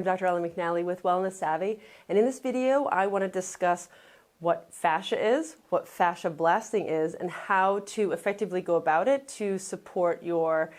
I'm Dr. Ellen McNally with Wellness Savvy, and in this video I want to discuss what fascia is, what FasciaBlasting is, and how to effectively go about it to support your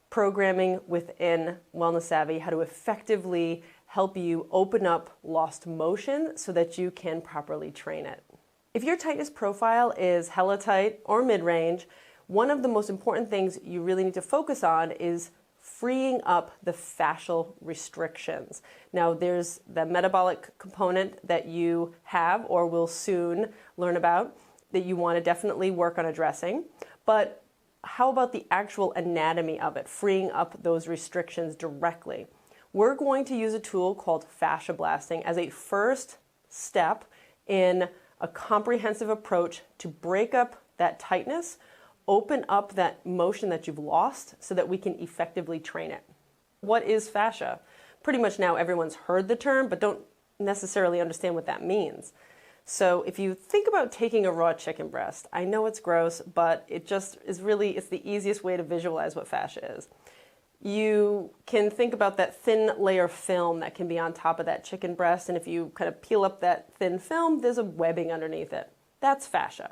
programming within Wellness Savvy, how to effectively help you open up lost motion so that you can properly train it. If your tightness profile is hella tight or mid-range, one of the most important things you really need to focus on is freeing up the fascial restrictions. Now, there's the metabolic component that you have or will soon learn about that you want to definitely work on addressing, but how about the actual anatomy of it, freeing up those restrictions directly? We're going to use a tool called FasciaBlasting as a first step in a comprehensive approach to break up that tightness, open up that motion that you've lost so that we can effectively train it. What is fascia? Pretty much now everyone's heard the term, but don't necessarily understand what that means. So if you think about taking a raw chicken breast, I know it's gross, but it just is really, it's the easiest way to visualize what fascia is. You can think about that thin layer of film that can be on top of that chicken breast, and if you kind of peel up that thin film, there's a webbing underneath it. That's fascia.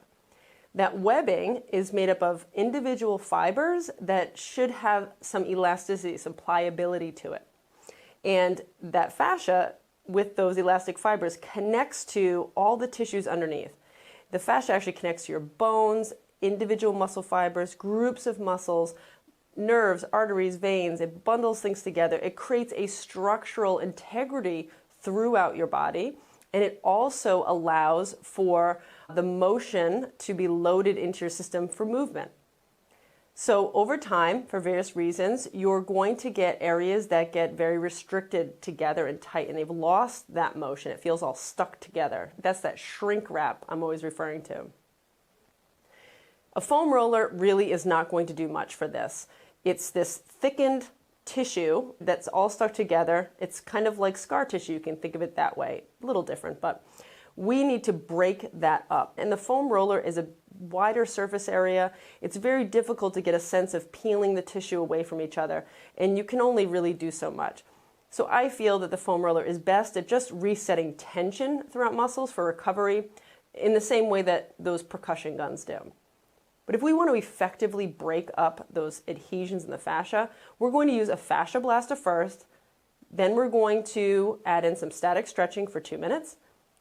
That webbing is made up of individual fibers that should have some elasticity, some pliability to it. And that fascia, with those elastic fibers, connects to all the tissues underneath. The fascia actually connects to your bones, individual muscle fibers, groups of muscles, nerves, arteries, veins. It bundles things together. It creates a structural integrity throughout your body. And it also allows for the motion to be loaded into your system for movement. So over time, for various reasons, you're going to get areas that get very restricted together and tight, and they've lost that motion. It feels all stuck together. That's that shrink wrap I'm always referring to. A foam roller really is not going to do much for this. It's this thickened tissue that's all stuck together. It's kind of like scar tissue. You can think of it that way. A little different, but we need to break that up. And the foam roller is a wider surface area. It's very difficult to get a sense of peeling the tissue away from each other, and you can only really do so much. So I feel that the foam roller is best at just resetting tension throughout muscles for recovery in the same way that those percussion guns do. But if we want to effectively break up those adhesions in the fascia, we're going to use a FasciaBlaster first, then we're going to add in some static stretching for 2 minutes,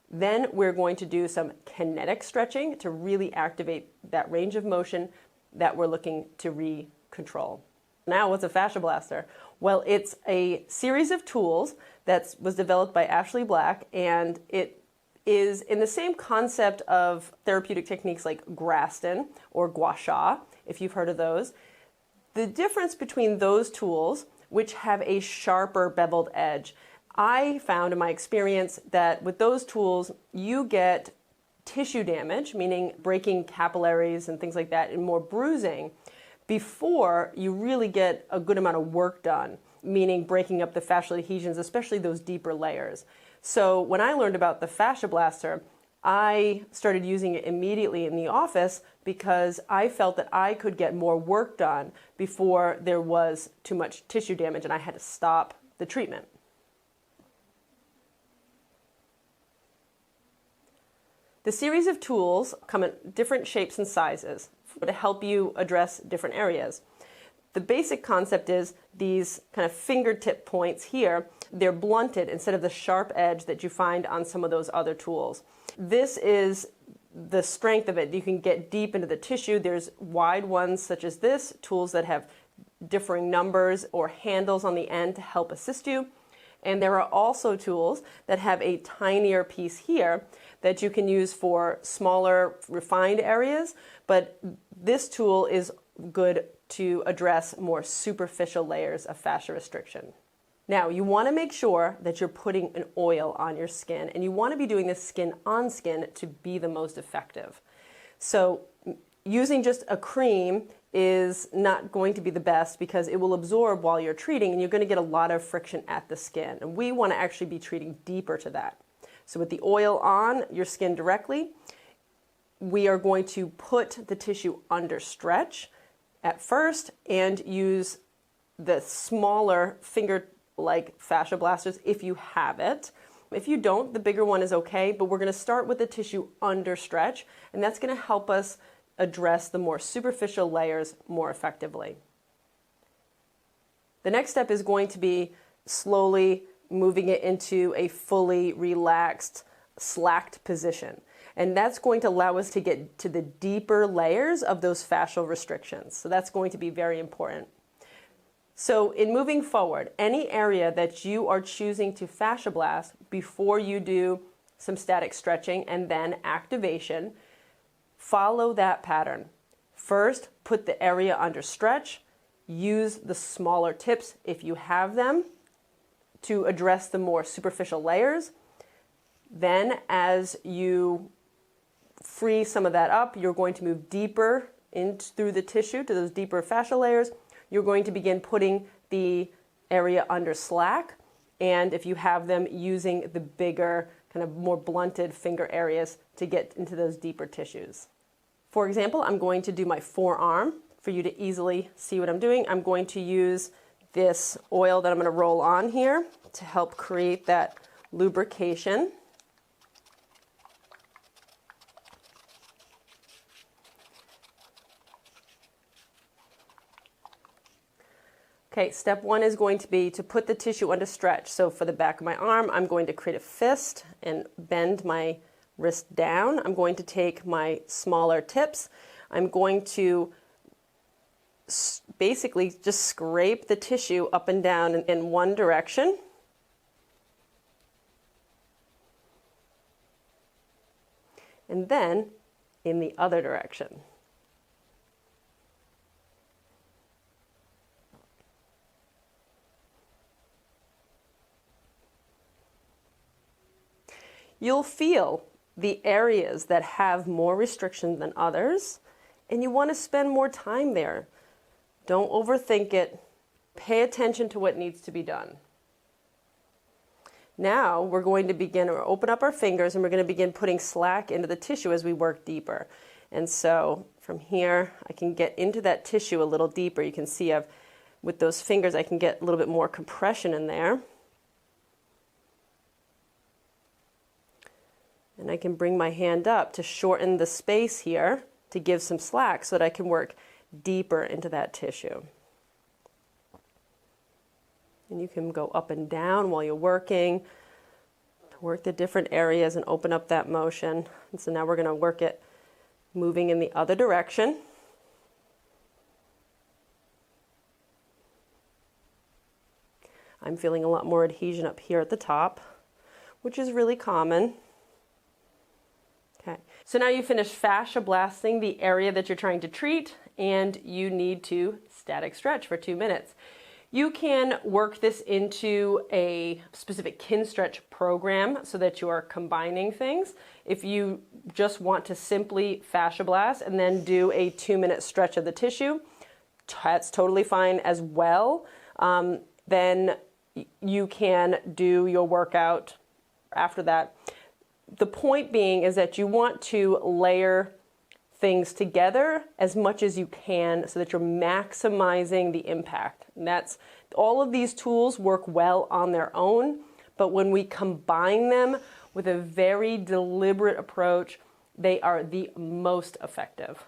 then we're going to do some kinetic stretching to really activate that range of motion that we're looking to re-control. Now, what's a FasciaBlaster? Well, it's a series of tools that was developed by Ashley Black, and it is in the same concept of therapeutic techniques like Graston or Gua Sha, if you've heard of those. The difference between those tools, which have a sharper beveled edge, I found in my experience that with those tools, you get tissue damage, meaning breaking capillaries and things like that, and more bruising, before you really get a good amount of work done, meaning breaking up the fascial adhesions, especially those deeper layers. So when I learned about the FasciaBlaster, I started using it immediately in the office because I felt that I could get more work done before there was too much tissue damage and I had to stop the treatment. The series of tools come in different shapes and sizes to help you address different areas. The basic concept is these kind of fingertip points here, they're blunted instead of the sharp edge that you find on some of those other tools. This is the strength of it. You can get deep into the tissue. There's wide ones such as this, tools that have differing numbers or handles on the end to help assist you. And there are also tools that have a tinier piece here that you can use for smaller, refined areas, but this tool is good to address more superficial layers of fascia restriction. Now, you want to make sure that you're putting an oil on your skin, and you want to be doing this skin on skin to be the most effective. So using just a cream is not going to be the best because it will absorb while you're treating, and you're going to get a lot of friction at the skin. And we want to actually be treating deeper to that. So with the oil on your skin directly, we are going to put the tissue under stretch at first and use the smaller finger like FasciaBlasters if you have it. If you don't, the bigger one is okay, but we're going to start with the tissue under stretch, and that's going to help us address the more superficial layers more effectively. The next step is going to be slowly moving it into a fully relaxed, slacked position. And that's going to allow us to get to the deeper layers of those fascial restrictions. So that's going to be very important. So in moving forward, any area that you are choosing to FasciaBlast before you do some static stretching and then activation, follow that pattern. First, put the area under stretch. Use the smaller tips if you have them to address the more superficial layers. Then as you free some of that up, you're going to move deeper through the tissue to those deeper fascial layers. You're going to begin putting the area under slack, and if you have them, using the bigger, kind of more blunted finger areas to get into those deeper tissues. For example, I'm going to do my forearm. For you to easily see what I'm doing, I'm going to use this oil that I'm going to roll on here to help create that lubrication. Okay, step one is going to be to put the tissue under stretch. So for the back of my arm, I'm going to create a fist and bend my wrist down. I'm going to take my smaller tips. I'm going to basically just scrape the tissue up and down in one direction. And then in the other direction. You'll feel the areas that have more restriction than others, and you want to spend more time there. Don't overthink it. Pay attention to what needs to be done. Now we're going to begin to open up our fingers, and we're going to begin putting slack into the tissue as we work deeper. And so from here, I can get into that tissue a little deeper. You can see with those fingers, I can get a little bit more compression in there. And I can bring my hand up to shorten the space here to give some slack so that I can work deeper into that tissue. And you can go up and down while you're working, work the different areas and open up that motion. And so now we're going to work it moving in the other direction. I'm feeling a lot more adhesion up here at the top, which is really common. Okay, so now you finished fascia blasting the area that you're trying to treat, and you need to static stretch for 2 minutes. You can work this into a specific kin stretch program so that you are combining things. If you just want to simply fascia blast and then do a 2-minute stretch of the tissue, that's totally fine as well. Then you can do your workout after that. The point being is that you want to layer things together as much as you can so that you're maximizing the impact. And that's all of these tools work well on their own, but when we combine them with a very deliberate approach, they are the most effective.